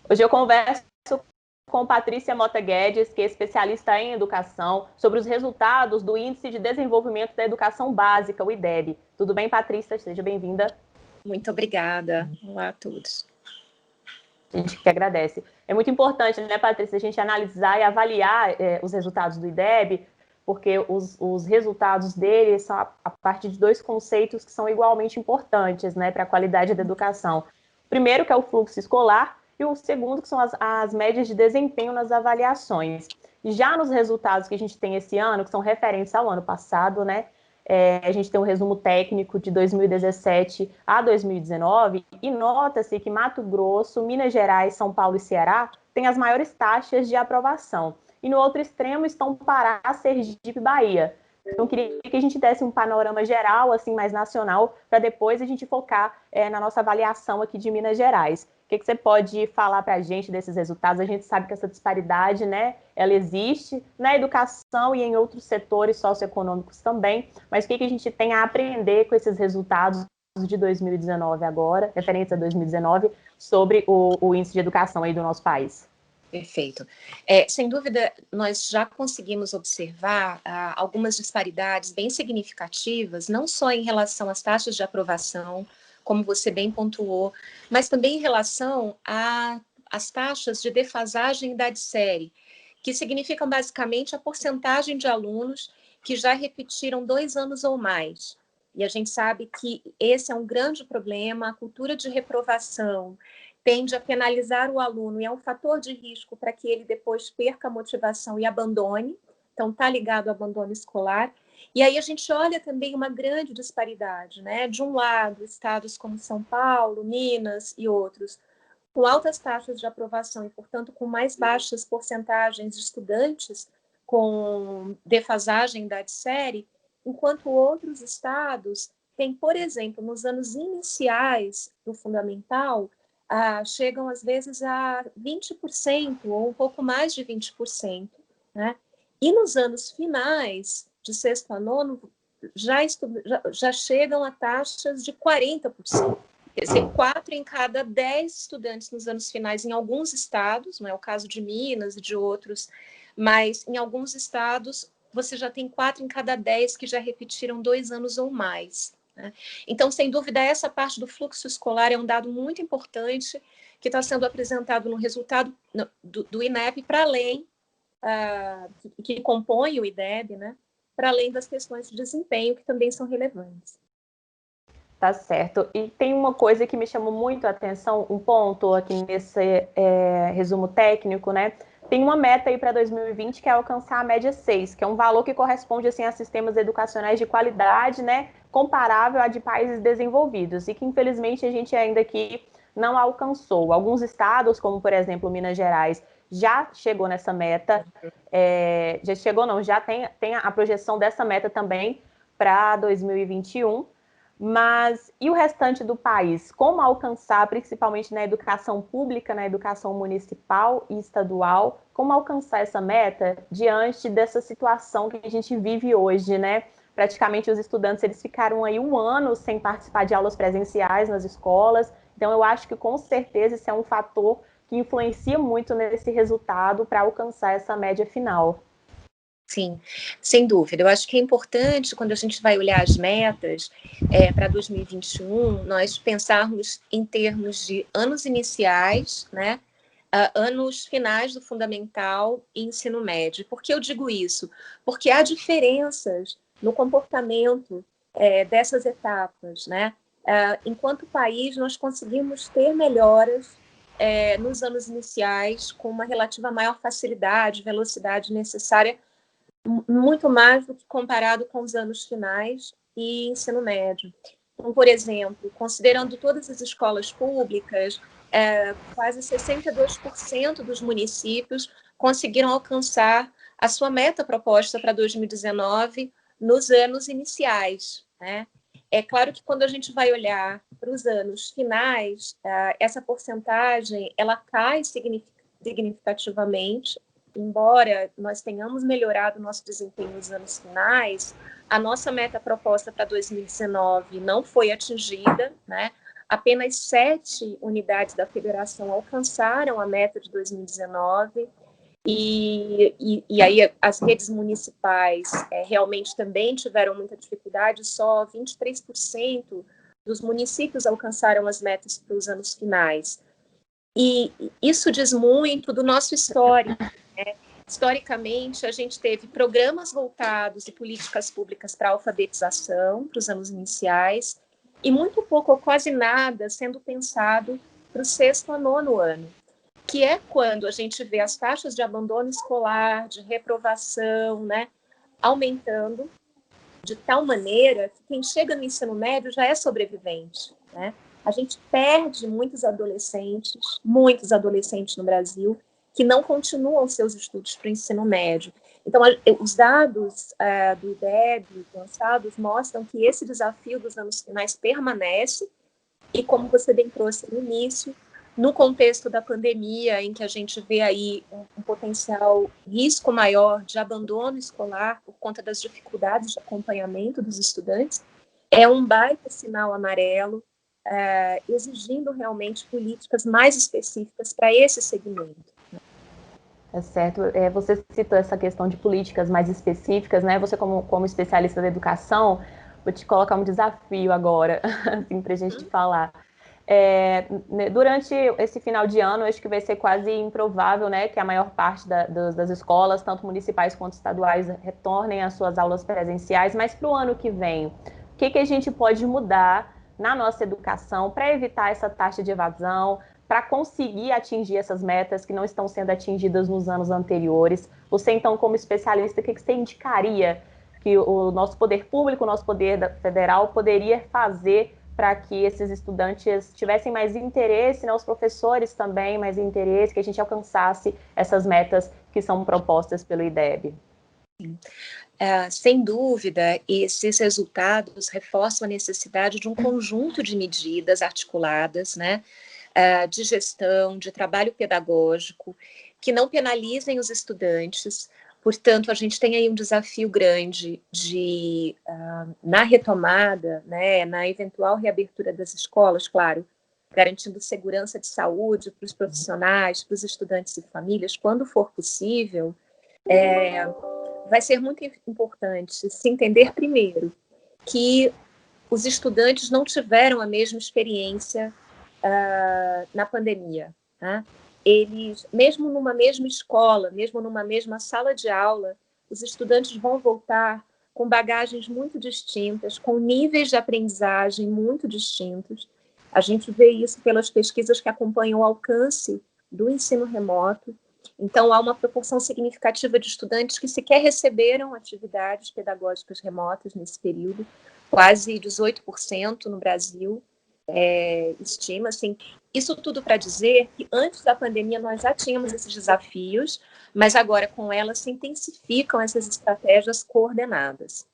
Hoje eu converso com Patrícia Mota Guedes, que é especialista em educação, sobre os resultados do Índice de Desenvolvimento da Educação Básica, o IDEB. Tudo bem, Patrícia? Seja bem-vinda. Muito obrigada. Olá a todos. A gente que agradece. É muito importante, né, Patrícia, a gente analisar e avaliar os resultados do IDEB, porque os resultados dele são a partir de dois conceitos que são igualmente importantes, né, para a qualidade da educação. O primeiro, que é o fluxo escolar, e o segundo, que são as médias de desempenho nas avaliações. Já nos resultados que a gente tem esse ano, que são referentes ao ano passado, né, a gente tem um resumo técnico de 2017 a 2019 e nota-se que Mato Grosso, Minas Gerais, São Paulo e Ceará têm as maiores taxas de aprovação. E no outro extremo estão Pará, Sergipe e Bahia. Então, eu queria que a gente desse um panorama geral, assim, mais nacional, para depois a gente focar na nossa avaliação aqui de Minas Gerais. O que você pode falar para a gente desses resultados? A gente sabe que essa disparidade, né, ela existe na educação e em outros setores socioeconômicos também, mas o que a gente tem a aprender com esses resultados de 2019 agora, referentes a 2019, sobre o índice de educação aí do nosso país? Perfeito. Sem dúvida, nós já conseguimos observar algumas disparidades bem significativas, não só em relação às taxas de aprovação, como você bem pontuou, mas também em relação às taxas de defasagem e idade série, que significam basicamente a porcentagem de alunos que já repetiram 2 anos ou mais. E a gente sabe que esse é um grande problema, a cultura de reprovação tende a penalizar o aluno e é um fator de risco para que ele depois perca a motivação e abandone. Então, está ligado ao abandono escolar. E aí a gente olha também uma grande disparidade, né? De um lado, estados como São Paulo, Minas e outros, com altas taxas de aprovação e, portanto, com mais baixas porcentagens de estudantes com defasagem em idade série, enquanto outros estados têm, por exemplo, nos anos iniciais do fundamental, chegam às vezes a 20% ou um pouco mais de 20%, né? E nos anos finais, de sexto a nono, já chegam a taxas de 40%. Quer dizer, 4 em cada 10 estudantes nos anos finais, em alguns estados, não é o caso de Minas e de outros, mas em alguns estados você já tem 4 em cada 10 que já repetiram 2 anos ou mais. Né? Então, sem dúvida, essa parte do fluxo escolar é um dado muito importante que está sendo apresentado no resultado do INEP para além, que compõe o IDEB, né? Para além das questões de desempenho que também são relevantes. Tá certo. E tem uma coisa que me chamou muito a atenção, um ponto aqui nesse resumo técnico, né? Tem uma meta aí para 2020 que é alcançar a média 6, que é um valor que corresponde assim, a sistemas educacionais de qualidade, né? Comparável a de países desenvolvidos, e que infelizmente a gente ainda aqui não alcançou. Alguns estados, como por exemplo Minas Gerais, já chegou nessa meta, já chegou não, já tem a projeção dessa meta também para 2021. Mas e o restante do país? Como alcançar, principalmente na educação pública, na educação municipal e estadual, como alcançar essa meta diante dessa situação que a gente vive hoje, né? Praticamente os estudantes eles ficaram aí 1 ano sem participar de aulas presenciais nas escolas. Então eu acho que com certeza isso é um fator que influencia muito nesse resultado para alcançar essa média final. Sim, sem dúvida. Eu acho que é importante, quando a gente vai olhar as metas para 2021, nós pensarmos em termos de anos iniciais, né, anos finais do fundamental e ensino médio. Por que eu digo isso? Porque há diferenças no comportamento dessas etapas, né? Enquanto país, nós conseguimos ter melhoras nos anos iniciais com uma relativa maior facilidade, velocidade necessária, muito mais do que comparado com os anos finais e ensino médio. Então, por exemplo, considerando todas as escolas públicas, quase 62% dos municípios conseguiram alcançar a sua meta proposta para 2019 nos anos iniciais, né? É claro que quando a gente vai olhar para os anos finais, essa porcentagem ela cai significativamente. Embora nós tenhamos melhorado o nosso desempenho nos anos finais, a nossa meta proposta para 2019 não foi atingida, né? apenas 7 unidades da federação alcançaram a meta de 2019, e aí as redes municipais realmente também tiveram muita dificuldade, só 23% dos municípios alcançaram as metas para os anos finais. E isso diz muito do nosso histórico, né? Historicamente, a gente teve programas voltados e políticas públicas para a alfabetização, para os anos iniciais, e muito pouco ou quase nada sendo pensado para o 6º a 9º ano, que é quando a gente vê as taxas de abandono escolar, de reprovação, né, aumentando de tal maneira que quem chega no ensino médio já é sobrevivente, né? A gente perde muitos adolescentes no Brasil, que não continuam seus estudos para o ensino médio. Então, os dados do IDEB lançados mostram que esse desafio dos anos finais permanece, e como você bem trouxe no início, no contexto da pandemia, em que a gente vê aí um potencial risco maior de abandono escolar por conta das dificuldades de acompanhamento dos estudantes, é um baita sinal amarelo, exigindo realmente políticas mais específicas para esse segmento. É certo. Você citou essa questão de políticas mais específicas, né? Você, como especialista da educação, vou te colocar um desafio agora, assim, para a gente falar. Durante esse final de ano, acho que vai ser quase improvável, né, que a maior parte das escolas, tanto municipais quanto estaduais, retornem às suas aulas presenciais, mas para o ano que vem, o que a gente pode mudar na nossa educação para evitar essa taxa de evasão, para conseguir atingir essas metas que não estão sendo atingidas nos anos anteriores? Você, então, como especialista, o que você indicaria que o nosso poder público, o nosso poder federal poderia fazer para que esses estudantes tivessem mais interesse, né, os professores também mais interesse, que a gente alcançasse essas metas que são propostas pelo IDEB? Sem dúvida, esses resultados reforçam a necessidade de um conjunto de medidas articuladas, né, de gestão, de trabalho pedagógico, que não penalizem os estudantes. Portanto, a gente tem aí um desafio grande de, na retomada, né, na eventual reabertura das escolas, claro, garantindo segurança de saúde para os profissionais, para os estudantes e famílias, quando for possível, vai ser muito importante se entender, primeiro, que os estudantes não tiveram a mesma experiência na pandemia, tá? Eles, mesmo numa mesma escola, mesmo numa mesma sala de aula, os estudantes vão voltar com bagagens muito distintas, com níveis de aprendizagem muito distintos. A gente vê isso pelas pesquisas que acompanham o alcance do ensino remoto. Então, há uma proporção significativa de estudantes que sequer receberam atividades pedagógicas remotas nesse período, quase 18% no Brasil, estima, assim. Isso tudo para dizer que antes da pandemia nós já tínhamos esses desafios, mas agora com ela se intensificam essas estratégias coordenadas.